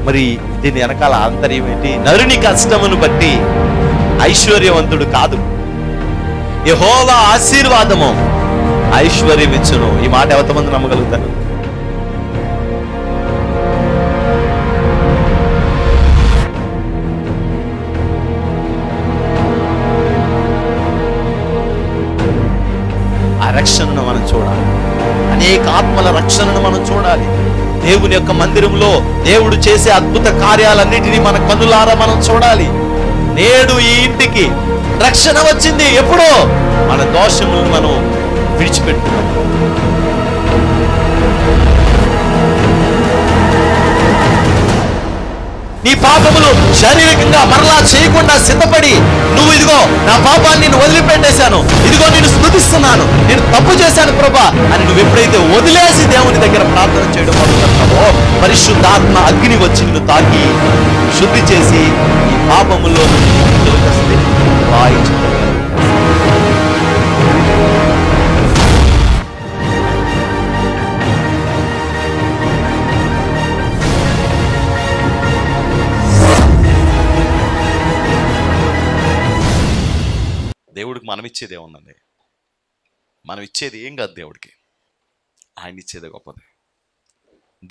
మరి దీని వెనకాల ఆంతర్యం ఏంటి? నరుని కష్టమును బట్టి ఐశ్వర్యవంతుడు కాదు, యెహోవా ఆశీర్వాదము ఐశ్వర్యం ఇచ్చును. ఈ మాట ఎంతమంది నమ్మగలుగుతారు? ఆ రక్షణను మనం చూడాలి, అనేక ఆత్మల రక్షణను మనం చూడాలి. దేవుని యొక్క మందిరంలో దేవుడు చేసే అద్భుత కార్యాలన్నిటినీ మన కన్నులారా మనం చూడాలి. నేడు ఈ ఇంటికి రక్షణ వచ్చింది. ఎప్పుడో మన దోషములను మనం విడిచిపెట్టుకున్నాం. నీ పాపములు శారీరకంగా మరలా చేయకుండా సిద్ధపడి, నువ్వు ఇదిగో నా పాపాన్ని నేను వదిలిపెట్టేశాను, ఇదిగో నేను స్తుతిస్తున్నాను, నేను తప్పు చేశాను ప్రభా అని నువ్వు ఎప్పుడైతే వదిలేసి దేవుని దగ్గర ప్రార్థన చేయడం మొదలుపెడతావో, పరిశుద్ధాత్మ అగ్ని వచ్చి నిన్ను తాకి శుద్ధి చేసి ఈ పాపములో దేవుడికి మనం ఇచ్చేది ఏముందండి? మనం ఇచ్చేది ఏం కాదు దేవుడికి, ఆయన ఇచ్చేదే గొప్పది.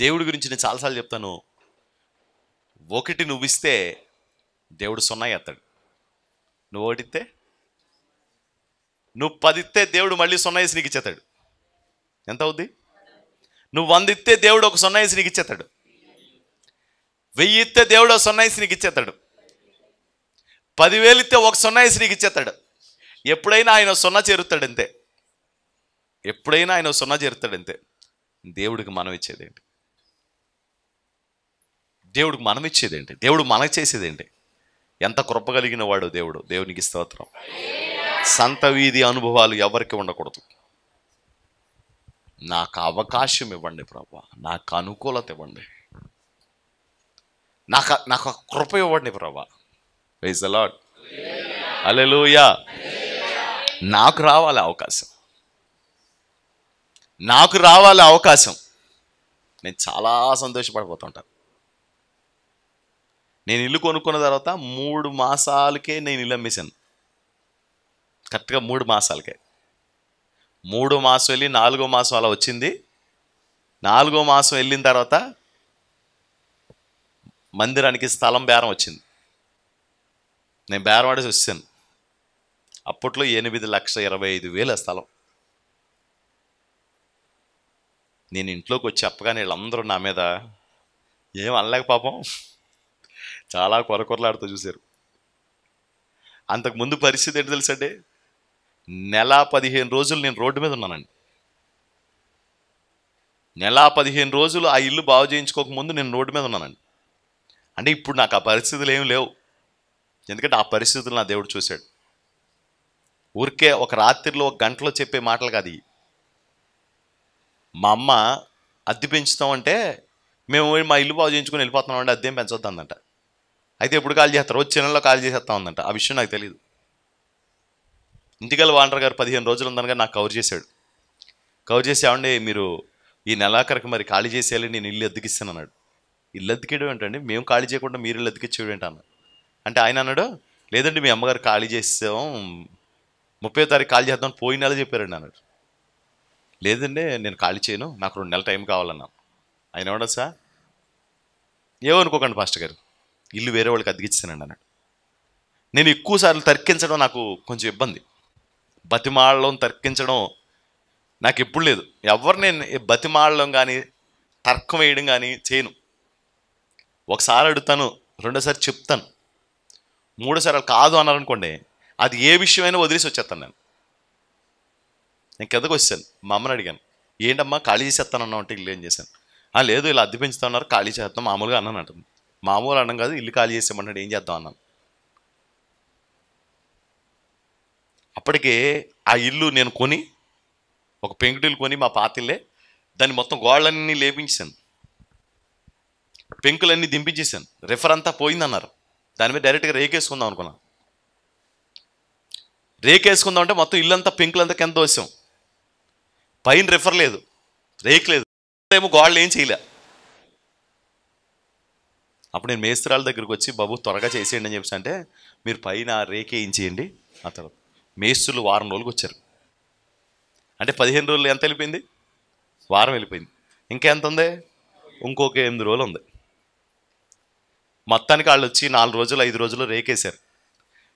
దేవుడి గురించి నేను చాలాసార్లు చెప్తాను, ఒకటి నువ్వు ఇస్తే దేవుడు 0 ఎత్తాడు. నువ్వు ఒకటి ఇస్తే, నువ్వు 10 ఇస్తే దేవుడు మళ్ళీ 0 వేసి నీకు ఇచ్చేస్తాడు. ఎంత అవుద్ది? నువ్వు 100 ఇస్తే దేవుడు ఒక 0 వేసి నీకు ఇచ్చేస్తాడు. 1000 ఇస్తే దేవుడు ఒక 0 వేసి నీకు ఇచ్చేస్తాడు. 10,000 ఇస్తే ఒక 0 వేసి నీకు ఇచ్చేస్తాడు. ఎప్పుడైనా ఆయన 0 చేరుతాడు అంతే. ఎప్పుడైనా ఆయన 0 చేరుతాడు అంతే. దేవుడికి మనం ఇచ్చేదేంటి? దేవుడికి మనం ఇచ్చేదేంటి? దేవుడు మనకు చేసేదేంటి? ఎంత కృప కలిగిన వాడు దేవుడు. దేవునికి స్తోత్రం. సంత వీధి అనుభవాలు ఎవరికి ఉండకూడదు. నాకు అవకాశం ఇవ్వండి ప్రభా, నాకు అనుకూలత ఇవ్వండి, నాకు కృప ఇవ్వండి ప్రభా. Praise the Lord. హల్లెలూయా. నాకు రావాలి అవకాశం, నాకు రావాలి అవకాశం. నేను చాలా సంతోషపడిపోతుంటాను. నేను ఇల్లు కొనుక్కున్న తర్వాత 3 మాసాలకే నేను ఇల్లు అమ్మేశాను. కరెక్ట్గా 3 మాసాలకే. 3 మాసం వెళ్ళి 4వ మాసం అలా వచ్చింది. 4వ మాసం వెళ్ళిన తర్వాత మందిరానికి స్థలం బేరం వచ్చింది. నేను బేరం ఆడేసి వచ్చాను. అప్పట్లో 8,25,000 స్థలం. నేను ఇంట్లోకి వచ్చి చెప్పగానే వీళ్ళందరూ నా మీద ఏం అనలేక పాపం చాలా కొరకొరలాడుతూ చూశారు. అంతకుముందు పరిస్థితి ఏంటి తెలుసండి? నెల 15 రోజులు నేను రోడ్డు మీద ఉన్నానండి. నెల 15 రోజులు ఆ ఇల్లు బాగు చేయించుకోకముందు నేను రోడ్డు మీద ఉన్నానండి. అంటే ఇప్పుడు నాకు ఆ పరిస్థితులు ఏమి లేవు, ఎందుకంటే ఆ పరిస్థితులు నా దేవుడు చూశాడు. ఊరికే ఒక రాత్రిలో 1 గంటలో చెప్పే మాటలు కాదు. మా అమ్మ అద్దె పెంచుతామంటే మేము మా ఇల్లు బాగు చేయించుకొని వెళ్ళిపోతున్నాం అంటే అద్దెం పెంచొద్దు అందంట. అయితే ఎప్పుడు కాల్ చేస్తారు? వచ్చే నెలలో కాల్ చేసేస్తా ఉందంట. ఆ విషయం నాకు తెలియదు. ఇంటికల్ వాండర్ గారు 15 రోజులు ఉందనగా నాకు కవర్ చేశాడు. కవర్ చేసి ఏమండి మీరు ఈ నెలాఖరికి మరి ఖాళీ చేసేయాలి, నేను ఇల్లు అద్దెకిస్తాను అన్నాడు. ఇల్లు అద్దెకేయడం ఏంటండి, మేము ఖాళీ చేయకుండా మీరు ఇల్లు అద్దెకిచ్చేయడం ఏంటి అన్నాడు. అంటే ఆయన అన్నాడు, లేదండి మీ అమ్మగారు ఖాళీ చేసాం, 30వ తారీఖు ఖాళీ చేద్దామని పోయిన నెల చెప్పారండి అన్నాడు. లేదండి నేను ఖాళీ చేయను, నాకు 2 నెలల టైం కావాలన్నాను. ఆయన ఏమన్నా సార్ ఏమనుకోకండి పాస్టర్ గారు, ఇల్లు వేరే వాళ్ళకి అద్దెకిచ్చానండి అన్నాడు. నేను ఎక్కువసార్లు తర్కించడం నాకు కొంచెం ఇబ్బంది. బతిమాడడం తర్కించడం నాకు ఎప్పుడు లేదు. ఎవరు నేను బతిమాడడం కానీ తర్కం వేయడం కానీ చేయను. ఒకసారి అడుగుతాను, రెండోసారి చెప్తాను, మూడోసారి కాదు అన్నారనుకోండి, అది ఏ విషయమైనా వదిలేసి వచ్చేస్తాను. నేను కిందకు వచ్చాను, మా అమ్మని అడిగాను, ఏంటమ్మా ఖాళీ చేసేస్తానన్నా అంటే ఇల్లు ఏం చేశాను? లేదు ఇలా అద్దె పెంచుతా ఉన్నారు, ఖాళీ చేస్తాం మామూలుగా అన్నాను అంటుంది. మామూలు అన్నం కాదు, ఇల్లు ఖాళీ చేసామన్నాడు, ఏం చేద్దాం అన్నాను. అప్పటికే ఆ ఇల్లు నేను కొని, ఒక పెంకుటిల్లు కొని మా పాతిల్లే, దాన్ని మొత్తం గోడలన్నీ లేపించాను, పెంకులన్నీ దింపించేసాను, రిఫర్ అంతా పోయిందన్నారు. దాని మీద డైరెక్ట్గా రేకేసుకుందాం అనుకున్నాను. రేకేసుకుందాం అంటే మొత్తం ఇల్లంతా పెంకులంతా కింద వచ్చాం. పైన రిఫర్ లేదు, రేక్ లేదు, ఏమో గోడలు ఏం చేయలే. అప్పుడు నేను మేస్త్రాల దగ్గరికి వచ్చి, బాబు త్వరగా చేసేయండి అని చెప్పేసి అంటే, మీరు పైన రేకేయించేయండి. ఆ తర్వాత మేస్త్రులు వారం రోజులకు వచ్చారు. అంటే 15 రోజులు ఎంత వెళ్ళిపోయింది? వారం వెళ్ళిపోయింది. ఇంకెంత ఉంది? ఇంకొక 8 రోజులు ఉంది. మొత్తానికి వాళ్ళు వచ్చి 4 రోజులు 5 రోజులు రేకేశారు.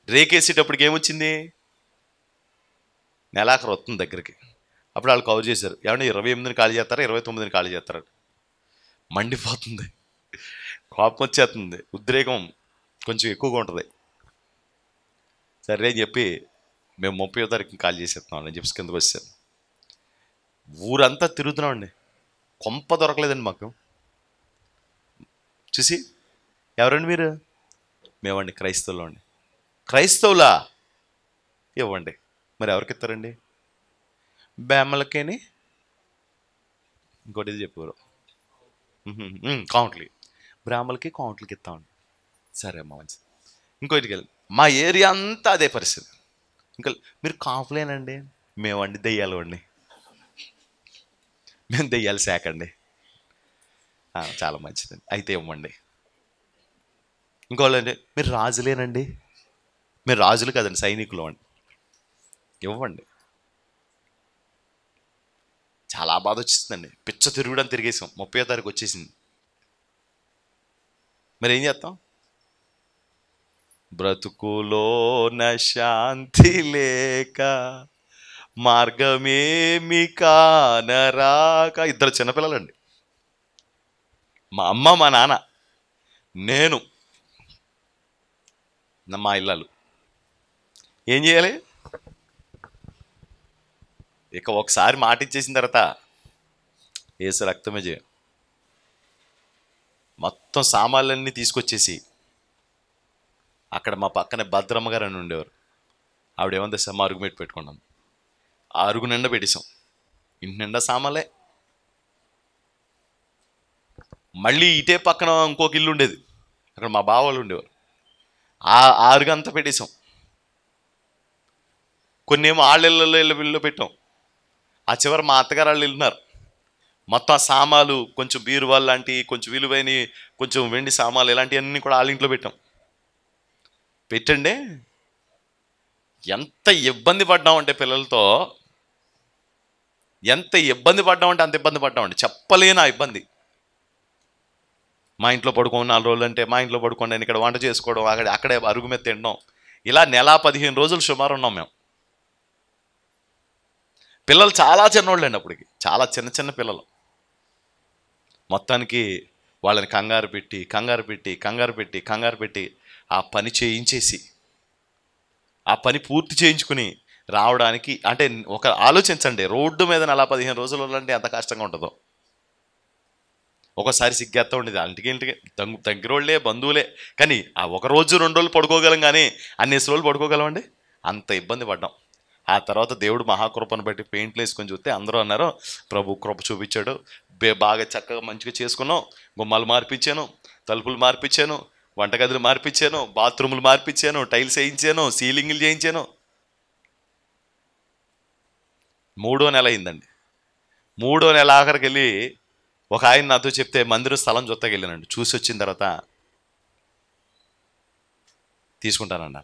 రేకేసేటప్పటికి ఏమొచ్చింది? నెలాఖరు వస్తుంది దగ్గరికి. అప్పుడు వాళ్ళు కవర్ చేశారు. ఏమంటే 28ని ఖాళీ చేస్తారా, 29ని ఖాళీ చేస్తారా? మండిపోతుంది, కోపం వచ్చేస్తుంది, ఉద్రేకం కొంచెం ఎక్కువగా ఉంటుంది. సరే అని చెప్పి మేము 30వ తారీఖుని ఖాళీ చేసేస్తున్నాం అని చెప్పి కిందకు వచ్చాను. ఊరంతా తిరుగుతున్నామండి, కొంప దొరకలేదండి మాకు. చూసి, ఎవరండి మీరు? మేమండి క్రైస్తవులు అండి. క్రైస్తవులా? ఇవ్వండి. మరి ఎవరికి ఇస్తారండి? బేమ్మలకేని ఇంకోటి ఇది చెప్పారు, కౌంట్లకి, బ్రాహ్మలకి కౌంట్లకి ఇస్తామండి. సరే అమ్మ మంచిది. ఇంకోటికి వెళ్ళి మా ఏరియా అంతా అదే పరిస్థితి. ఇంకా మీరు కాపులేనండి? మేమండి దెయ్యాలు అండి, మేము దెయ్యాలు శాఖ అండి. చాలా మంచిదండి, అయితే ఇవ్వండి. ఇంకోళ్ళు అంటే మీరు రాజులేనండి? మీరు రాజులు కదండి, సైనికులు అండి, ఇవ్వండి. చాలా బాధ వచ్చేసిందండి, పిచ్చ తిరుగుడం తిరిగేసాం. 30వ తారీఖు వచ్చేసింది. మరి ఏం చేస్తాం? బ్రతుకులోన శాంతి లేక మార్గమేమి కానరాక. 2 చిన్నపిల్లలండి, మా అమ్మ, మా నాన్న, నేను, మా ఇల్లాలు. ఏం చేయాలి? ఇక ఒకసారి మాట ఇచ్చేసిన తర్వాత ఏసు రక్తమే చేయం. మొత్తం సామాన్లన్నీ తీసుకొచ్చేసి అక్కడ మా పక్కనే భద్రమ్మ గారు అని ఉండేవారు. ఆవిడేమంది మా అరుగు పెట్టి పెట్టుకున్నాం. ఆ అరుగు నిండా పెట్టేసాం, ఇంటి నిండా సామాన్లే. మళ్ళీ ఇటే పక్కన ఇంకొక ఇల్లు ఉండేది, అక్కడ మా బావ వాళ్ళు ఉండేవారు. ఆ అరుగు అంతా పెట్టేసాం. కొన్ని ఏమో ఆళ్ళిళ్ళలో ఇళ్ళలో పెట్టాం. ఆ చివరి మా అత్తగారు వాళ్ళు వెళ్ళినారు. మొత్తం ఆ సామాలు, కొంచెం బీరువాళ్ళు లాంటివి, కొంచెం విలువైన, కొంచెం వెండి సామాలు, ఇలాంటివన్నీ కూడా వాళ్ళ ఇంట్లో పెట్టాం. పెట్టండి, ఎంత ఇబ్బంది పడ్డామంటే పిల్లలతో, ఎంత ఇబ్బంది పడ్డామంటే అంత ఇబ్బంది పడ్డామండి, చెప్పలేని ఆ ఇబ్బంది. మా ఇంట్లో పడుకోండి 4 రోజులు అంటే, మా ఇంట్లో పడుకోండి అని, ఇక్కడ వంట చేసుకోవడం, అక్కడే అరుగు మీద తినడం, ఇలా నెల 15 రోజులు సుమారు ఉన్నాం మేము. పిల్లలు చాలా చిన్నోళ్ళు అండి అప్పటికి, చాలా చిన్న చిన్న పిల్లలు. మొత్తానికి వాళ్ళని కంగారు పెట్టి ఆ పని చేయించేసి, ఆ పని పూర్తి చేయించుకుని రావడానికి, అంటే ఒక ఆలోచించండి, రోడ్డు మీద నెల 15 రోజులు అంటే ఎంత కష్టంగా ఉంటుందో. ఒకసారి సిగ్గేస్తా ఉండేది, ఇంటికి దగ్గరోళ్ళే, బంధువులే, కానీ ఆ 1 రోజు 2 రోజులు పడుకోగలం, కానీ అన్ని రోజులు పడుకోగలమండి? అంత ఇబ్బంది పడ్డాం. ఆ తర్వాత దేవుడు మహాకృపను బట్టి పెయింట్లు వేసుకొని చూస్తే అందరూ అన్నారు, ప్రభు కృప చూపించాడు, బాగా చక్కగా మంచిగా చేసుకున్నాం. గుమ్మాలు మార్పించాను, తలుపులు మార్పించాను, వంటగదులు మార్పించాను, బాత్రూములు మార్పించాను, టైల్స్ వేయించాను, సీలింగ్లు చేయించాను. 3వ నెల అయిందండి. 3వ నెల ఆఖరికి వెళ్ళి ఒక ఆయన నాతో చెప్తే మందిరం స్థలం చూస్తాకి వెళ్ళానండి. చూసి వచ్చిన తర్వాత తీసుకుంటానన్నా,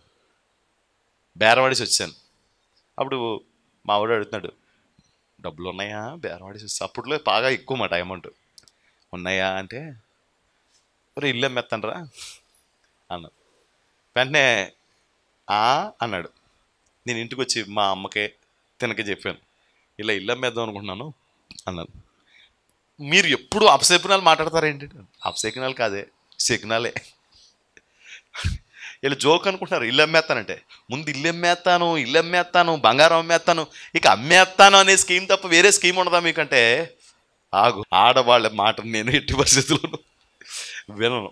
బేరవాడేసి వచ్చాను. అప్పుడు మా ఆవిడ అడుగుతున్నాడు, డబ్బులు ఉన్నాయా? బేరవాడేసి వచ్చి, అప్పట్లో బాగా ఎక్కువ మాట అమౌంట్ ఉన్నాయా అంటే, మరి ఇల్లు అమ్మేస్తానరా అన్నాడు. వెంటనే అన్నాడు. నేను ఇంటికి వచ్చి మా అమ్మకే తినకే చెప్పాను, ఇలా ఇల్లు అమ్మేద్దాం అనుకుంటున్నాను అన్నాను. మీరు ఎప్పుడు అపశకునాలు మాట్లాడతారేంటి? అపశకునాలు కాదే, శకునాలే. వీళ్ళు జోక్ అనుకుంటున్నారు. ఇల్లు అమ్మేస్తానంటే, ముందు ఇల్లు అమ్మేస్తాను, బంగారం అమ్మేస్తాను, ఇక అమ్మేస్తాను అనే స్కీమ్ తప్ప వేరే స్కీమ్ ఉండదా మీకంటే? ఆగు, ఆడవాళ్ళ మాట నేను ఎట్టి పరిస్థితుల్లోనూ వినను.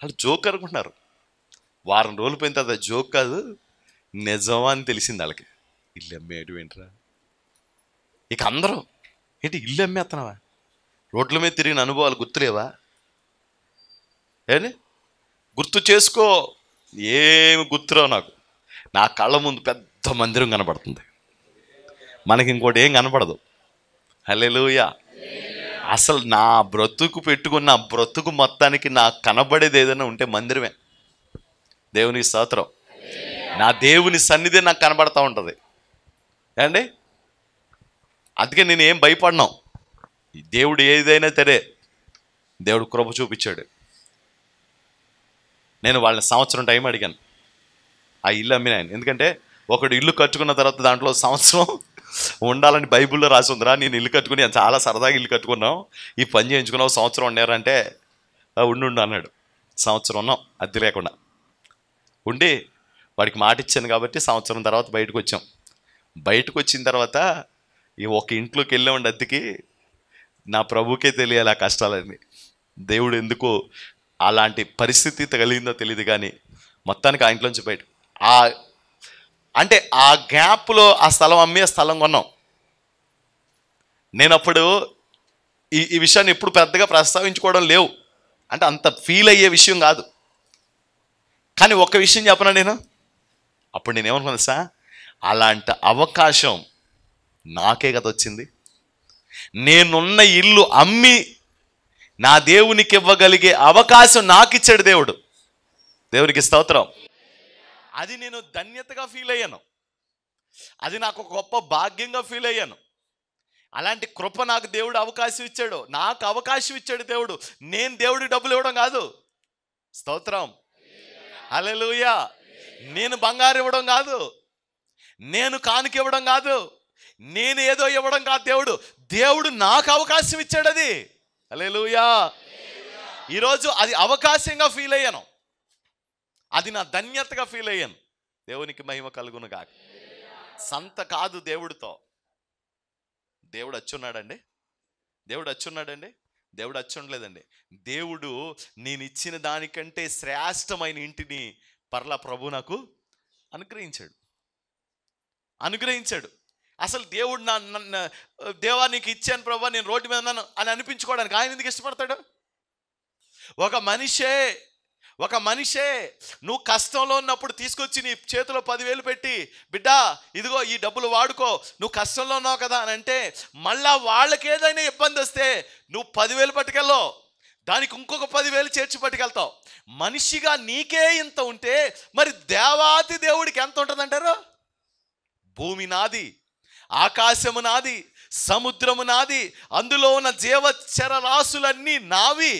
వాళ్ళు జోక్ అనుకుంటున్నారు. వారం రోజులు పోయిన తర్వాత జోక్ కాదు, నిజమా అని తెలిసింది వాళ్ళకి. ఇల్లు అమ్మేయడం ఏంట్రా? ఇక అందరూ ఏంటి ఇల్లు అమ్మేస్తున్నావా? రోడ్ల మీద తిరిగిన అనుభవాలు గుర్తులేవా? ఏంటి గుర్తు చేసుకో. ఏమి గుర్తురావు నాకు. నా కళ్ళ ముందు పెద్ద మందిరం కనపడుతుంది, మనకి ఇంకోటి ఏం కనపడదు. హల్లెలూయా. అసలు నా బ్రతుకు పెట్టుకున్న బ్రతుకు మొత్తానికి నాకు కనబడేది ఏదైనా ఉంటే మందిరమే. దేవునికి స్తోత్రం. నా దేవుని సన్నిధి నాకు కనబడతా ఉంటుంది అండి. అందుకే నేను ఏం భయపడినా. దేవుడు ఏదైనా సరే దేవుడు కృప చూపించాడు. నేను వాళ్ళని సంవత్సరం టైం అడిగాను ఆ ఇల్లు అమ్మినాయని. ఎందుకంటే ఒకడు ఇల్లు కట్టుకున్న తర్వాత దాంట్లో సంవత్సరం ఉండాలని బైబిల్లో రాసి ఉందిరా. నేను ఇల్లు కట్టుకుని చాలా సరదాగా ఇల్లు కట్టుకున్నాం, ఈ పని చేయించుకున్నావు, సంవత్సరం ఉండారంటే ఉండు అన్నాడు. సంవత్సరం ఉన్నాం అద్దె లేకుండా ఉండి వాడికి మాట ఇచ్చాను కాబట్టి సంవత్సరం తర్వాత బయటకు వచ్చాం. బయటకు వచ్చిన తర్వాత ఈ ఒక ఇంట్లోకి వెళ్ళామండి అద్దెకి. నా ప్రభుకే తెలియాలి ఆ కష్టాలన్నీ. దేవుడు ఎందుకు అలాంటి పరిస్థితి కలిగిందో తెలియదు కానీ మొత్తానికి ఆ ఇంట్లోంచి బయట అంటే ఆ గ్యాప్లో ఆ స్థలం అమ్మి ఆ స్థలం కొన్నాం. నేను అప్పుడు ఈ విషయాన్ని ఎప్పుడు పెద్దగా ప్రస్తావించుకోవడం లేవు, అంటే అంత ఫీల్ అయ్యే విషయం కాదు. కానీ ఒక్క విషయం చెప్పనా, నేను అప్పుడు నేనేమనుకున్నా సార్, అలాంటి అవకాశం నాకే కదా వచ్చింది. నేనున్న ఇల్లు అమ్మి నా దేవునికి ఇవ్వగలిగే అవకాశం నాకు ఇచ్చాడు దేవుడు. దేవునికి స్తోత్రం. అది నేను ధన్యతగా ఫీల్ అయ్యాను, అది నాకు ఒక గొప్ప భాగ్యంగా ఫీల్ అయ్యాను. అలాంటి కృప నాకు దేవుడు అవకాశం ఇచ్చాడు, నాకు అవకాశం ఇచ్చాడు దేవుడు. నేను దేవుడికి డబ్బులు ఇవ్వడం కాదు. స్తోత్రం, హల్లెలూయా. నేను బంగారు ఇవ్వడం కాదు, నేను కానుక ఇవ్వడం కాదు, నేను ఏదో ఇవ్వడం కాదు. దేవుడు నాకు అవకాశం ఇచ్చాడు. అది హల్లెలూయా. ఈరోజు అది అవకాశంగా ఫీల్ అయ్యాను, అది నా ధన్యతగా ఫీల్ అయ్యాను. దేవునికి మహిమ కలుగును గాక. సంత కాదు దేవుడితో. దేవుడు వచ్చున్నాడండి, దేవుడు వచ్చున్నాడండి, దేవుడు వచ్చి ఉండలేదండి. దేవుడు నేను ఇచ్చిన దానికంటే శ్రేష్టమైన ఇంటిని పర్లా ప్రభు నాకు అనుగ్రహించాడు. అసలు దేవుడు దేవా నీకు ఇచ్చాను ప్రభు, నేను రోడ్డు మీద ఉన్నాను అని అనిపించుకోవడానికి ఆయన ఎందుకు ఇష్టపడతాడు? ఒక మనిషే నువ్వు కష్టంలో ఉన్నప్పుడు తీసుకొచ్చి నీ చేతిలో 10,000 పెట్టి, బిడ్డా ఇదిగో ఈ డబ్బులు వాడుకో, నువ్వు కష్టంలో ఉన్నావు కదా అని అంటే, మళ్ళా వాళ్ళకి ఏదైనా ఇబ్బంది వస్తే నువ్వు 10,000 పట్టుకెళ్ళవు, దానికి ఇంకొక 10,000 చేర్చి పట్టుకెళ్తావు. మనిషిగా నీకే ఇంత ఉంటే మరి దేవాతి దేవుడికి ఎంత ఉంటుందంటారు? భూమి నాది, ఆకాశము నాది, సముద్రము నాది, అందులో ఉన్న జీవచర రాశులన్నీ నావి,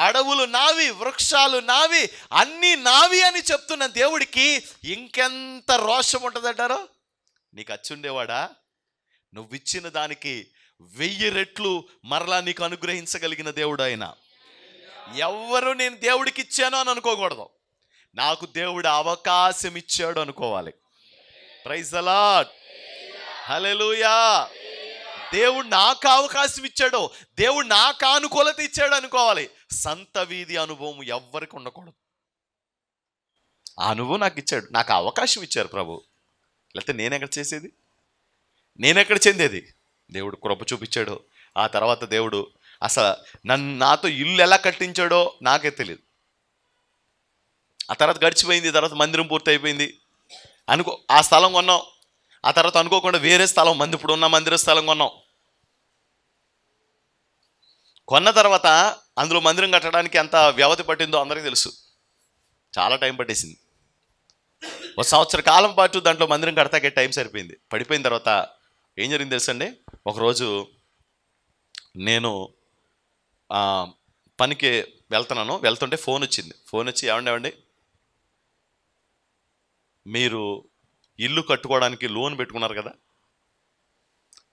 అడవులు నావి, వృక్షాలు నావి, అన్నీ నావి అని చెప్తున్న దేవుడికి ఇంకెంత రోషం ఉంటుందంటారో? నీకు అచ్చుండేవాడా? నువ్విచ్చిన దానికి 1000 రెట్లు మరలా నీకు అనుగ్రహించగలిగిన దేవుడు ఆయన. ఎవ్వరు నేను దేవుడికి ఇచ్చాను అని అనుకోకూడదు, నాకు దేవుడు అవకాశం ఇచ్చాడు అనుకోవాలి. ప్రైజ్ ది లార్డ్, హల్లెలూయా. దేవుడు నాకు అవకాశం ఇచ్చాడు, దేవుడు నాకు అనుకూలత ఇచ్చాడు అనుకోవాలి. సంత వీధి అనుభవం ఎవ్వరికి ఉండకూడదు. ఆ అనుభవం నాకు ఇచ్చాడు, నాకు అవకాశం ఇచ్చారు ప్రభు, లేకపోతే నేనెక్కడ చేసేది, నేనెక్కడ చెందేది? దేవుడు కృప చూపించాడు. ఆ తర్వాత దేవుడు అసలు నాతో ఇల్లు ఎలా కట్టించాడో నాకే తెలియదు. ఆ తర్వాత గడిచిపోయింది, తర్వాత మందిరం పూర్తి అయిపోయింది ఆ స్థలం కొన్నాం. ఆ తర్వాత అనుకోకుండా వేరే స్థలం, ఇప్పుడు ఉన్న మందిర స్థలం కొన్నాం. కొన్న తర్వాత అందులో మందిరం కట్టడానికి ఎంత వ్యవధి పట్టిందో అందరికీ తెలుసు. చాలా టైం పట్టేసింది. 1 సంవత్సర కాలం పాటు దాంట్లో మందిరం కడతాకే టైం సరిపోయింది. పడిపోయిన తర్వాత ఏం జరిగింది తెలుసండి? ఒకరోజు నేను పనికి వెళ్తుంటే ఫోన్ వచ్చి ఏమండి మీరు ఇల్లు కట్టుకోవడానికి లోన్ పెట్టుకున్నారు కదా,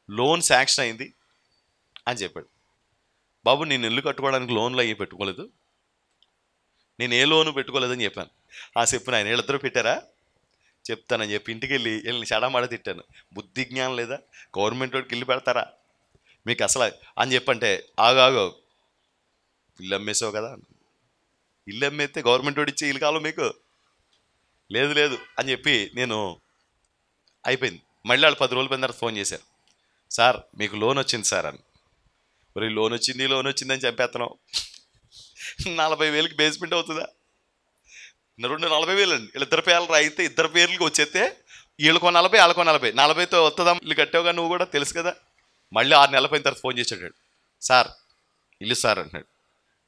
లోన్ శాంక్షన్ అయింది అని చెప్పాడు. బాబు నేను ఇల్లు కట్టుకోవడానికి లోన్లు అయ్యి పెట్టుకోలేదు, నేను ఏ లోను పెట్టుకోలేదని చెప్పాను. చెప్పిన ఆయన వీళ్ళిద్దరూ పెట్టారా చెప్తానని చెప్పి ఇంటికి వెళ్ళి చెడమాడ తిట్టాను. బుద్ధి జ్ఞానం లేదా? గవర్నమెంట్ వాడికి ఇల్లు పెడతారా మీకు అసలు అని చెప్పంటే, ఆగాగో ఇల్లు అమ్మేసావు కదా, ఇల్లు అమ్మేస్తే గవర్నమెంట్ వాడు ఇచ్చే ఇల్లు కావాలి మీకు, లేదు అని చెప్పి నేను అయిపోయింది. మళ్ళీ వాళ్ళు 10 రోజుల పైన ఫోన్ చేశారు, సార్ మీకు లోన్ వచ్చింది సార్ అని. మరి లోన్ వచ్చిందని చంపేస్తున్నావు, 40,000కి బేస్మెంట్ అవుతుందా? 40,000 అండి. వీళ్ళిద్దరు పేర్లు రాయితే ఇద్దరు పేర్లకి వచ్చేస్తే వీళ్ళకో 40 వాళ్ళకో 40తో వస్తుందా? ఇల్లు కట్టావుగా నువ్వు కూడా తెలుసు కదా. మళ్ళీ 6 నెలల పైన తర్వాత ఫోన్ చేసాడు, సార్ ఇల్లు సార్ అంటున్నాడు.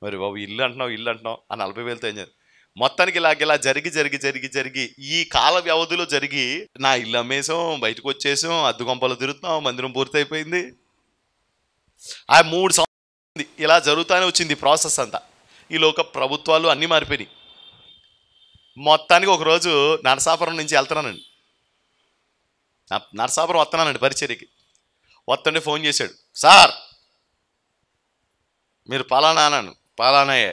మరి బాబు ఇల్లు అంటున్నావు ఇల్లు అంటున్నావు ఆ 40,000తో ఏం చేయాలి? మొత్తానికి ఇలా జరిగి జరిగి జరిగి జరిగి ఈ కాల వ్యవధిలో జరిగి నా ఇల్లు అమ్మేసాం, బయటకు వచ్చేసాం, అద్దె కొంపలు తిరుగుతున్నాం, మందిరం పూర్తయిపోయింది. ఆ 3 సంవత్సరాలు ఇలా జరుగుతూనే వచ్చింది ప్రాసెస్ అంతా. ఈలోక ప్రభుత్వాలు అన్నీ మారిపోయినాయి. మొత్తానికి ఒకరోజు నరసాపురం నుంచి వెళ్తున్నానండి, నరసాపురం వస్తున్నానండి పరిచర్యకి. వస్తుంటే ఫోన్ చేశాడు, సార్ మీరు పలానా అన్నాను. పలానాయే,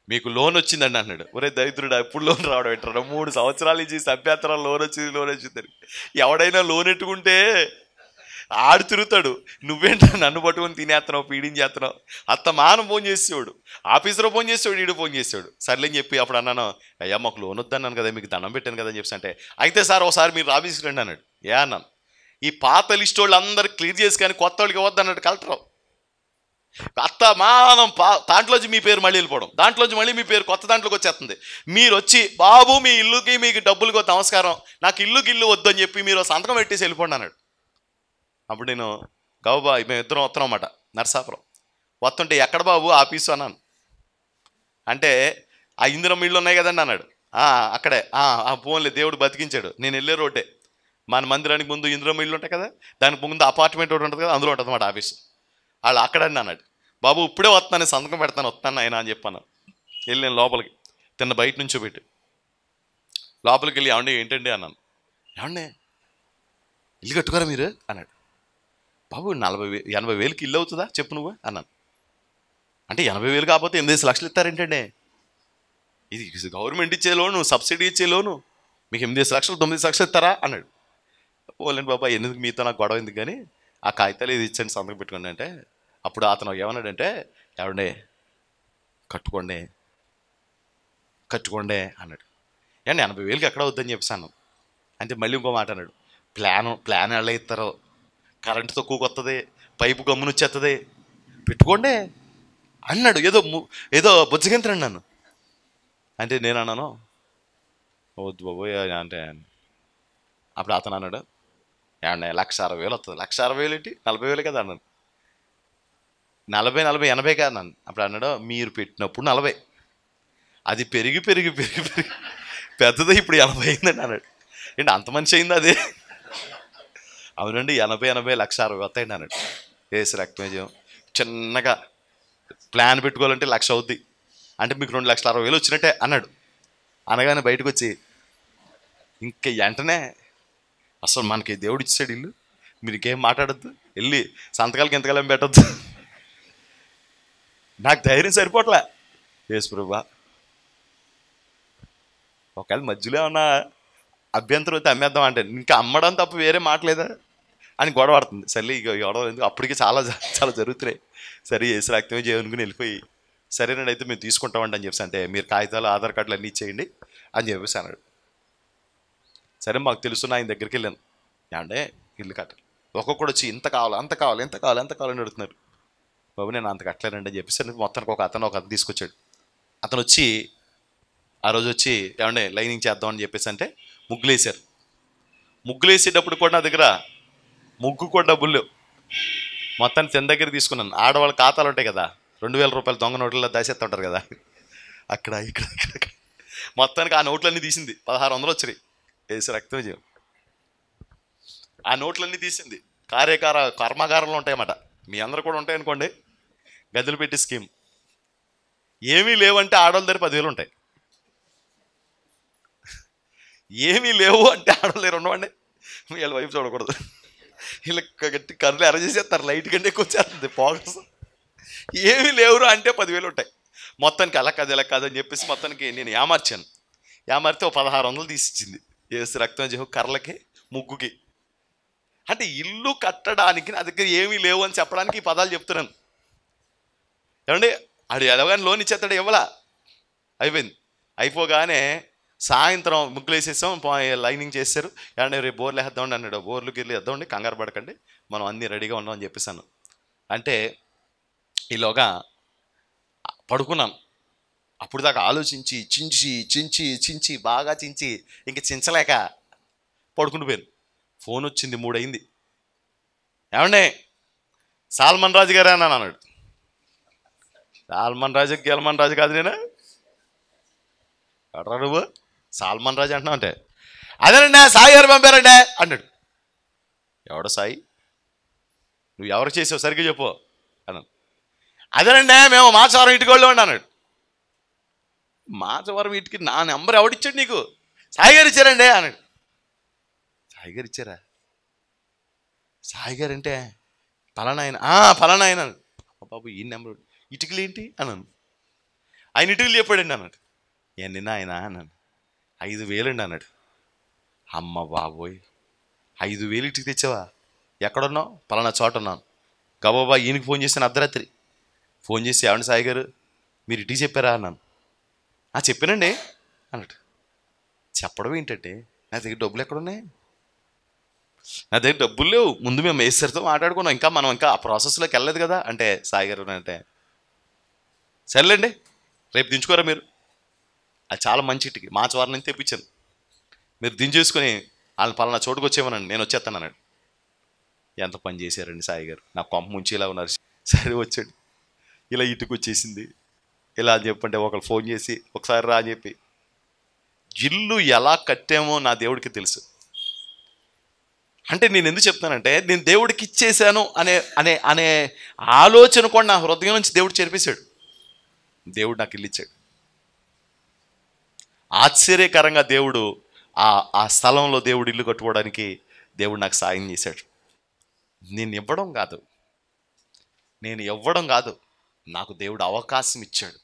మీకు లోన్ వచ్చిందండి అన్నాడు. ఒరే దరిద్రుడు, ఎప్పుడు లోన్ రావడం పెట్టారు? 3 సంవత్సరాల నుంచి సభ్యత్రం లోన్ వచ్చింది. ఎవడైనా లోన్ ఎట్టుకుంటే ఆడు తిరుగుతాడు, నువ్వేంట నన్ను పట్టుకొని తినేస్తున్నావు, పీడించేస్తున్నావు. మానం ఫోన్ చేసేవాడు, ఆఫీసర్ ఫోన్ చేసేవాడు, ఈడు ఫోన్ చేసేవాడు. సర్లేని చెప్పి అప్పుడు అన్నాను, అయ్యా మాకు లోన్ వద్దన్నాను కదా, మీకు దండం పెట్టాను కదా అని చెప్పి అంటే, అయితే సార్ ఒకసారి మీరు ఆఫీస్కి రండి అన్నాడు. ఏ అన్నాను, ఈ పాత లిస్ట్ వాళ్ళు అందరు క్లియర్ చేసి కానీ కొత్త వాళ్ళకి ఇవ్వద్దన్నాడు కలెక్టర్. మానం దాంట్లోంచి మీ పేరు మళ్ళీ వెళ్ళిపోవడం, దాంట్లోంచి మళ్ళీ మీ పేరు కొత్త దాంట్లోకి వచ్చేస్తుంది. మీరు వచ్చి బాబు మీ ఇల్లుకి మీకు డబ్బులకి నమస్కారం, నాకు ఇల్లు వద్దు అని చెప్పి మీరు సంతకం పెట్టేసి వెళ్ళిపోండి అన్నాడు. అప్పుడు నేను గౌబా మేము ఇద్దరం వస్తున్నాం అన్నమాట నరసాపురం. వస్తుంటే ఎక్కడ బాబు ఆఫీసు అన్నాను. అంటే ఆ ఇందిరం ఇళ్ళు ఉన్నాయి కదండి అన్నాడు. అక్కడే. ఫోన్లే దేవుడు బతికించాడు. నేను వెళ్ళే రోడ్డే, మన మందిరానికి ముందు ఇందిరం ఇళ్ళు ఉంటాయి కదా, దానికి ముందు అపార్ట్మెంట్ ఒకటి ఉంటుంది కదా, అందులో ఉంటుంది అన్నమాట ఆఫీసు. వాళ్ళు అక్కడండి అన్నాడు. బాబు ఇప్పుడే వస్తాను, సంతకం పెడతాను, వస్తాను ఆయన అని చెప్పాను. వెళ్ళి నేను లోపలికి బయట నుంచో పెట్టి లోపలికి వెళ్ళి ఏమండి ఏంటండి అన్నాను. ఏమండి ఇల్లు కట్టుకోరా మీరు అన్నాడు. బాబు 80,000కి ఇల్లు అవుతుందా చెప్పు నువ్వు అన్నాను. అంటే 80,000 కాకపోతే 8 లక్షలు ఇస్తారేంటండి? ఇది గవర్నమెంట్ ఇచ్చే లోను, సబ్సిడీ ఇచ్చే లోను, మీకు 8 లక్షలు 9 లక్షలు ఇస్తారా అన్నాడు. పోలేండి బాబా, ఎందుకు మీతో నాకు గొడవ ఎందుకు కానీ ఆ కాగితాలు ఇది ఇచ్చండి సంతకం పెట్టుకోండి అంటే, అప్పుడు అతను ఏమన్నాడంటే, ఏమండి కట్టుకోండి అన్నాడు. ఏమండి 80,000కి ఎక్కడ వద్దని చెప్పాను. అంటే మళ్ళీ ఇంకో మాట అన్నాడు, ప్లాన్ ఎలా ఇస్తారో, కరెంటు తక్కువ వస్తుంది, పైపు గమ్మున వచ్చేస్తుంది, పెట్టుకోండి అన్నాడు. ఏదో బుజ్జగింతరండి నన్ను. అంటే నేను అన్నాను, వద్దు బాబోయ్ అంటే. అప్పుడు అతను అన్నాడు, ఏమన్నా 1,60,000 వస్తుంది. 1,60,000 ఏంటి, 40,000 కదా అన్నాను. 40, 40, 80 కాదు అన్నాను. అప్పుడు అన్నాడు, మీరు పెట్టినప్పుడు 40, అది పెరిగి పెరిగి పెరిగి పెరిగి పెద్దది ఇప్పుడు 80 అయిందండి అన్నాడు. ఏంటి అంత మనిషి అయింది అదే? అవునండి 80, 1,60,000 వస్తాయండి అన్నాడు. వేసి రక్తమేజం చిన్నగా ప్లాన్ పెట్టుకోవాలంటే 1,00,000 అవుద్ది, అంటే మీకు 2,60,000 వచ్చినట్టే అన్నాడు. అనగానే బయటకు వచ్చి ఇంక వెంటనే, అసలు మనకి దేవుడు ఇచ్చాడు ఇల్లు, మీరు ఇంకేం మాట్లాడద్దు, వెళ్ళి సంతకాలకి ఎంతకాలం పెట్టద్దు. నాకు ధైర్యం సరిపోట్లే. యేసు ప్రభువా, ఒకవేళ మధ్యలో ఏమన్నా అభ్యంతరం అయితే అమ్మేద్దాం అంటే, ఇంకా అమ్మడం తప్ప వేరే మాటలేదా అని గొడవ పడుతుంది. సరే ఇక గొడవ ఎందుకు, అప్పటికి చాలా చాలా జరుగుతున్నాయి. సరే యేసు రక్తమే చేయనుకుని వెళ్ళిపోయి, సరేనండి అయితే మేము తీసుకుంటామండి అని చెప్పేసి అంటే, మీరు కాగితాలు ఆధార్ కార్డులు అన్నీ ఇచ్చేయండి అని చెప్పేసి అన్నాడు. సరే మాకు తెలుసున్న ఆయన దగ్గరికి వెళ్ళాను. అంటే ఇల్లు కట్టాలి, ఒక్కొక్కడు వచ్చి ఇంత కావాలి అంత కావాలి ఎంత కావాలి ఎంత కావాలని అడుగుతున్నారు. బాబు నేను అంత కట్టలేనండి అని చెప్పేసి మొత్తానికి ఒక అతను తీసుకొచ్చాడు. అతను వచ్చి ఆ రోజు వచ్చి ఏమంటే లైనింగ్ చేద్దామని చెప్పేసి అంటే ముగ్గులు వేసారు. ముగ్గులు వేసేటప్పుడు కూడా నా దగ్గర ముగ్గు కూడా డబ్బులు లేవు. మొత్తాన్ని తన దగ్గర తీసుకున్నాను. ఆడవాళ్ళ ఖాతాలు ఉంటాయి కదా, 2,000 రూపాయలు దొంగ నోట్లలో దాచేస్తుంటారు కదా, అక్కడ ఇక్కడ మొత్తానికి ఆ నోట్లన్నీ తీసింది. 1,600 వచ్చినాయి. వేసి రక్తం విజయం ఆ నోట్లన్నీ తీసింది. కర్మాగారంలో ఉంటాయన్నమాట, మీ అందరూ కూడా ఉంటాయనుకోండి, గదులు పెట్టి స్కీమ్. ఏమీ లేవంటే ఆడవాళ్ళ దగ్గర 10,000 ఉంటాయి. ఏమీ లేవు అంటే ఆడవాళ్ళ దగ్గర ఉండవండి. వీళ్ళ వైపు చూడకూడదు, వీళ్ళ గట్టి కర్రలు ఎర్ర చేసేస్తారు, లైట్ కంటే ఎక్కువ వచ్చేస్తుంది పోగస్. ఏమీ లేవురు అంటే 10,000 ఉంటాయి. మొత్తానికి అలా కాదు అని చెప్పేసి మొత్తానికి నేను ఏమారితే 1,600 తీసిచ్చింది. వేసి రక్తం చేహు కర్రలకి ముగ్గుకి. అంటే ఇల్లు కట్టడానికి నా దగ్గర ఏమీ లేవు అని చెప్పడానికి ఈ పదాలు చెప్తున్నాను. ఏమండి ఆడు ఎలాగని లోన్ ఇచ్చేస్తాడు, ఇవ్వలా, అయిపోయింది. అయిపోగానే సాయంత్రం ముగ్గులు వేసేసాం, లైనింగ్ చేశారు. ఏమంటే రేపు బోర్లు వేద్దామండి అన్నాడు. బోర్లుకి వెళ్ళి వేద్దామండి, కంగారు పడకండి, మనం అన్నీ రెడీగా ఉన్నాం అని చెప్పేసాను. అంటే ఈలోగా పడుకున్నాను. అప్పుడు దాకా ఆలోచించి చించి బాగా చించి ఇంక చించలేక పడుకుంటూ పోయాను. ఫోన్ వచ్చింది, 3 అయింది. ఏమండే సాల్మన్ రాజు గారే అని అన్నాడు. సాల్మన్ రాజు గెల్మన్ రాజు కాదు నేను. ఎవడరా నువ్వు సాల్మన్ రాజు అంటున్నావు అంటే, అదేనండి సాయి గారు పంపారండి అన్నాడు. ఎవడ సాయి, నువ్వు ఎవరికి చేసావు సరిగ్గా చెప్పు అన్నాడు. అదేనండి మేము మాచవరం ఇంటికి వెళ్ళామండి అన్నాడు. మాచవరం ఇంటికి నా నెంబర్ ఎవడిచ్చాడు నీకు? సాయి గారు ఇచ్చారండి అన్నాడు. సాయి గారు ఇచ్చారా? సాయి గారు అంటే పలానా ఆయన, పలానా ఆయన అన్నాడు. బాబు ఈ నెంబర్ ఇటుకలు ఏంటి అన్నాను. ఆయన ఇటుకలు చెప్పాడండి అన్నాడు. నిన్న ఆయన అన్నాను. 5,000 అండి అన్నాడు. అమ్మ బాబోయ్ 5,000 ఇటుకు తెచ్చావా? ఎక్కడున్నావు? పలానా చోట ఉన్నాను. గబాబా ఈయనకి ఫోన్ చేశాను అర్ధరాత్రి. ఫోన్ చేసి ఏమండి సాయి గారు మీరు ఇటుకి చెప్పారా అన్నాను. చెప్పానండి అన్నాడు. చెప్పడం ఏంటంటే నా దగ్గర డబ్బులు ఎక్కడున్నాయి? నా దగ్గర డబ్బులు లేవు. ముందు మేము మేస్టర్తో మాట్లాడుకున్నాం, ఇంకా మనం ఇంకా ఆ ప్రాసెస్లోకి వెళ్ళలేదు కదా అంటే. సాయి గారు అంటే సర్లేండి రేపు దించుకోరా మీరు, అది చాలా మంచి ఇటుకి మాచవరం నుంచి తెప్పించాను, మీరు దించేసుకొని వాళ్ళని పలానా చోటుకు వచ్చేమనండి నేను వచ్చేస్తాను అన్నాడు. ఎంత పని చేశారండి సాయి గారు, నా కొంప ముంచేలా ఉన్నారు. సరే వచ్చాడు. ఇలా ఇటుకు వచ్చేసింది ఇలా అని చెప్పంటే ఒకళ్ళు ఫోన్ చేసి ఒకసారి రా అని చెప్పి, ఇల్లు ఎలా కట్టామో నా దేవుడికి తెలుసు. అంటే నేను ఎందుకు చెప్తానంటే నేను దేవుడికి ఇచ్చేసాను అనే అనే అనే ఆలోచన కూడా నా హృదయం నుంచి దేవుడు చేర్పేశాడు. దేవుడు నాకు ఇల్లు ఇచ్చాడు. ఆశ్చర్యకరంగా దేవుడు ఆ స్థలంలో దేవుడు ఇల్లు కట్టుకోవడానికి దేవుడు నాకు సాయం చేశాడు. నేను ఇవ్వడం కాదు, నాకు దేవుడు అవకాశం ఇచ్చాడు.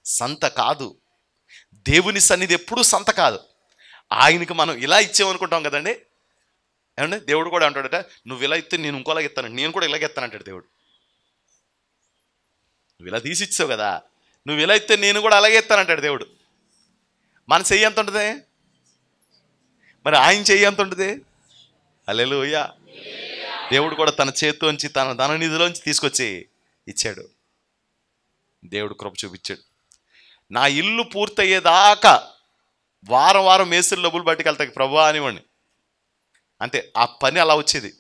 సంత కాదు, దేవుని సన్నిధి ఎప్పుడూ సంత కాదు. ఆయనకి మనం ఇలా ఇచ్చామనుకుంటాం కదండి. ఏమంటే దేవుడు కూడా అంటాడట, నువ్వు ఇలా ఇస్తే నేను ఇంకోలాగా ఇస్తాను, నేను కూడా ఇలాగే ఇస్తానంటాడు దేవుడు. నువ్వు ఇలా తీసి ఇచ్చావు కదా, నువ్వు ఇలా ఇస్తే నేను కూడా అలాగే ఇస్తానంటాడు దేవుడు. మన చెయ్యి ఎంత ఉంటుంది? మరి ఆయన చెయ్యి ఎంత ఉంటుంది? హల్లెలూయా. దేవుడు కూడా తన చేతిలోంచి తన ధన నిధిలోంచి తీసుకొచ్చి ఇచ్చాడు. దేవుడు కృప చూపించాడు. నా ఇల్లు పూర్తయ్యేదాకా వారం మేస్త్రి డబ్బులు బయటకెళ్తాయి ప్రభువా అనివ్వండి అంతే. ఆ పని అలా వచ్చేది.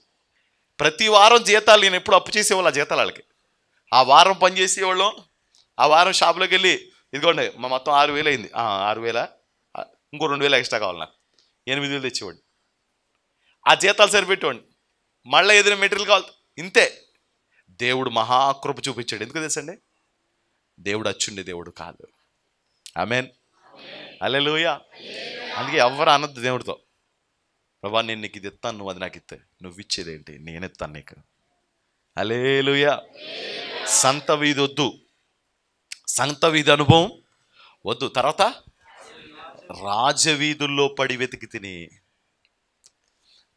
ప్రతి వారం జీతాలు నేను ఎప్పుడు అప్పు చేసేవాళ్ళు ఆ జీతాలు వాళ్ళకి. ఆ వారం పని చేసేవాళ్ళం, ఆ వారం షాప్లోకి వెళ్ళి ఇదిగోండి మా మొత్తం 6,000 అయింది, 6,000 ఇంకో 2,000 ఎక్స్ట్రా కావాలి నాకు, 8,000 తెచ్చేవాడిని. ఆ జీతాలు సరిపెట్టేవాడిని. మళ్ళీ ఏదైనా మెటీరియల్ కావాలి ఇంతే. దేవుడు మహాకృప చూపించాడు. ఎందుకు తెలుసండి? దేవుడు అచ్చుండే దేవుడు కాదు. ఆమేన్ హల్లెలూయా. అందుకే ఎవ్వరు అనద్దు దేవుడితో, ప్రభా నేను నీకు ఇది ఇస్తాను, నువ్వు అది నాకు ఇస్తే. నువ్వు ఇచ్చేదేంటి? నేను ఇస్తాను నీకు. హల్లెలూయా. సంత వీధి వద్దు, సంత వీధి అనుభవం వద్దు. తర్వాత రాజవీధుల్లో పడి వెతికి తిని,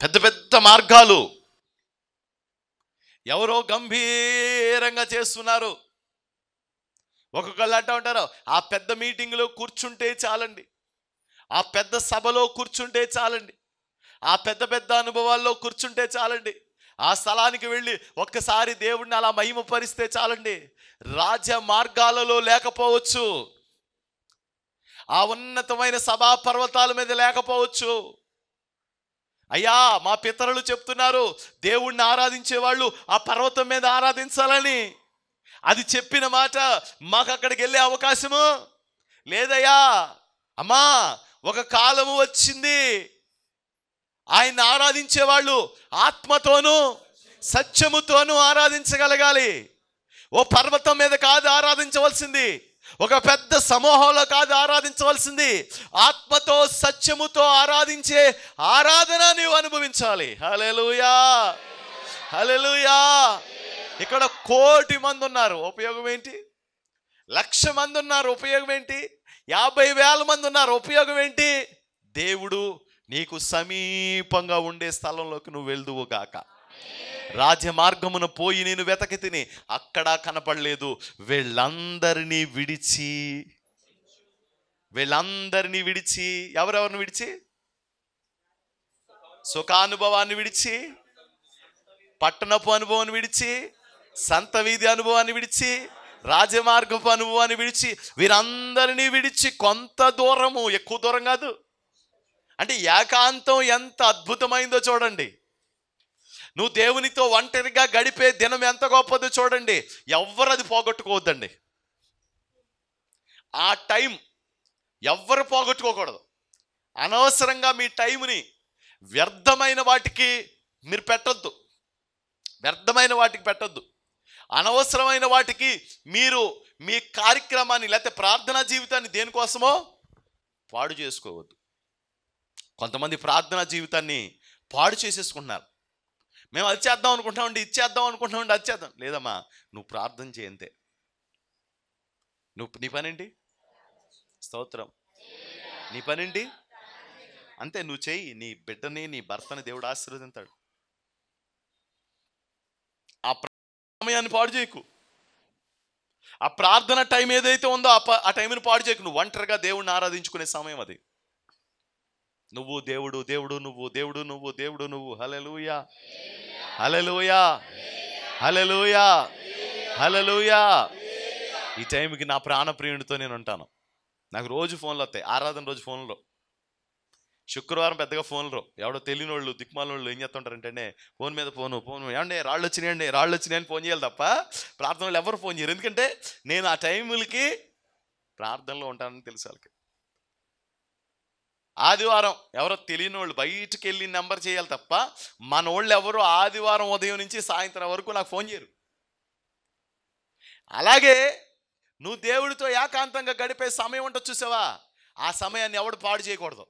పెద్ద పెద్ద మార్గాలు ఎవరో గంభీరంగా చేస్తున్నారు. ఒక్కొక్కళ్ళు అంటూ ఉంటారు, ఆ పెద్ద మీటింగ్లో కూర్చుంటే చాలండి, ఆ పెద్ద సభలో కూర్చుంటే చాలండి, ఆ పెద్ద పెద్ద అనుభవాల్లో కూర్చుంటే చాలండి, ఆ స్థలానికి వెళ్ళి ఒక్కసారి దేవుడిని అలా మహిమపరిస్తే చాలండి. రాజ మార్గాలలో లేకపోవచ్చు, ఆ ఉన్నతమైన సభా పర్వతాల మీద లేకపోవచ్చు. అయ్యా మా పితరులు చెప్తున్నారు దేవుణ్ణి ఆరాధించే వాళ్ళు ఆ పర్వతం మీద ఆరాధించాలని. అది చెప్పిన మాట మాకు అక్కడికి వెళ్ళే అవకాశము లేదయ్యా. అమ్మా ఒక కాలము వచ్చింది, ఆయన ఆరాధించే వాళ్ళు ఆత్మతోనూ సత్యముతోనూ ఆరాధించగలగాలి. ఓ పర్వతం మీద కాదు ఆరాధించవలసింది, ఒక పెద్ద సమూహంలో కాదు ఆరాధించవలసింది, ఆత్మతో సత్యముతో ఆరాధించే ఆరాధన నీవు అనుభవించాలి. హల్లెలూయా హల్లెలూయా. ఇక్కడ 1,000,000 మంది ఉన్నారు, ఉపయోగం ఏంటి? 1,00,000 మంది ఉన్నారు, ఉపయోగం ఏంటి? 50,000 మంది ఉన్నారు, ఉపయోగం ఏంటి? దేవుడు నీకు సమీపంగా ఉండే స్థలంలోకి నువ్వు వెళ్దువు గాక. రాజమార్గమున పోయి నేను వెతకి తిని అక్కడ కనపడలేదు. వీళ్ళందరినీ విడిచి ఎవరెవరిని విడిచి? సుఖానుభవాన్ని విడిచి, పట్టణపు అనుభవాన్ని విడిచి, సంత వీధి అనుభవాన్ని విడిచి, రాజమార్గపు అనుభవాన్ని విడిచి, వీరందరినీ విడిచి కొంత దూరము, ఎక్కువ దూరం కాదు అంటే ఏకాంతం ఎంత అద్భుతమైందో చూడండి. నువ్వు దేవునితో ఒంటరిగా గడిపే దినం ఎంత గొప్పదో చూడండి. ఎవ్వరు అది పోగొట్టుకోవద్దండి. ఆ టైం ఎవ్వరు పోగొట్టుకోకూడదు. అనవసరంగా మీ టైంని వ్యర్థమైన వాటికి మీరు పెట్టొద్దు. వ్యర్థమైన వాటికి పెట్టొద్దు. అనవసరమైన వాటికి మీరు మీ కార్యక్రమాన్ని లేకపోతే ప్రార్థనా జీవితాన్ని దేనికోసమో పాడు చేసుకోవద్దు. కొంతమంది ప్రార్థనా జీవితాన్ని పాడు చేసేసుకుంటున్నారు. మేము అది చేద్దాం అనుకుంటామండి, ఇది చేద్దాం అనుకుంటామండి, అది చేద్దాం. లేదమ్మా, నువ్వు ప్రార్థన చేయంతే. నీ పనేంటి? స్తోత్రం. నీ పనేంటి? అంతే, నువ్వు చెయ్యి. నీ బిడ్డని, నీ భర్తని దేవుడు ఆశీర్వదించాడు. ఆ సమయాన్ని పాడు చేయకు. ఆ ప్రార్థన టైం ఏదైతే ఉందో ఆ టైంని పాడు చేయకు. నువ్వు ఒంటరిగా దేవుడిని ఆరాధించుకునే సమయం అది. నువ్వు దేవుడు, దేవుడు నువ్వు, దేవుడు నువ్వు, దేవుడు నువ్వు. హల్లెలూయా, హల్లెలూయా, హల్లెలూయా, హల్లెలూయా. ఈ టైంకి నా ప్రాణప్రియునితో నేను ఉంటాను. నాకు రోజు ఫోన్లు వస్తాయి. ఆరాధన రోజు ఫోన్లో, శుక్రవారం పెద్దగా ఫోన్లు ఎవడో తెలియని వాళ్ళు, దిక్కుమాల వాళ్ళు ఏం చేస్తుంటారంటే ఫోన్ మీద ఫోన్ ఏమండి రాళ్ళు వచ్చినాయని ఫోన్ చేయాలి తప్ప ప్రార్థనలు ఎవరు ఫోన్ చేయరు. ఎందుకంటే నేను ఆ టైంలకి ప్రార్థనలో ఉంటానని తెలుసు వాళ్ళకి. ఆదివారం ఎవరో తెలియని వాళ్ళు బయటికి వెళ్ళి నెంబర్ చేయాలి తప్ప మన వాళ్ళు ఎవరు ఆదివారం ఉదయం నుంచి సాయంత్రం వరకు నాకు ఫోన్ చేయరు. అలాగే నువ్వు దేవుడితో ఏకాంతంగా గడిపే సమయం ఉంటుంది చూసావా, ఆ సమయాన్ని ఎవడు పాడు చేయకూడదు.